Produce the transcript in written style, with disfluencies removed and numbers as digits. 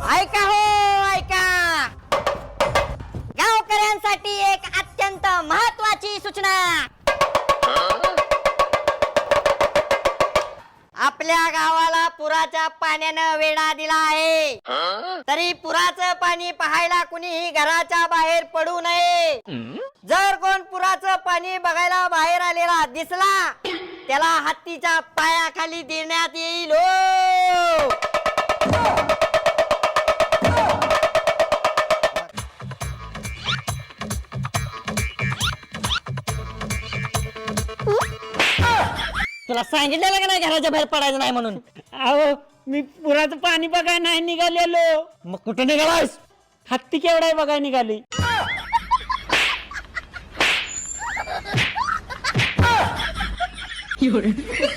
ऐका हो ऐका, गावकऱ्यांसाठी एक अत्यंत महत्वाची सूचना। आपल्या गावाला पुराच्या पाण्यानं वेढा दिला आहे, तरी पुराचं पाणी पाहायला कुणीही घराच्या बाहेर पडू नये। जर कोण पुराचं पाणी बघायला बाहेर आलेला दिसला, त्याला हत्तीच्या पायाखाली देण्यात येईल हो। तुला सांगितलेलं का नाही घराच्या बाहेर पडायचं नाही म्हणून? अहो मी पुराचं पाणी बघाय नाही निघालेलो। मग कुठं निघालास? हत्ती केवढाय बघाय निघाली।有人。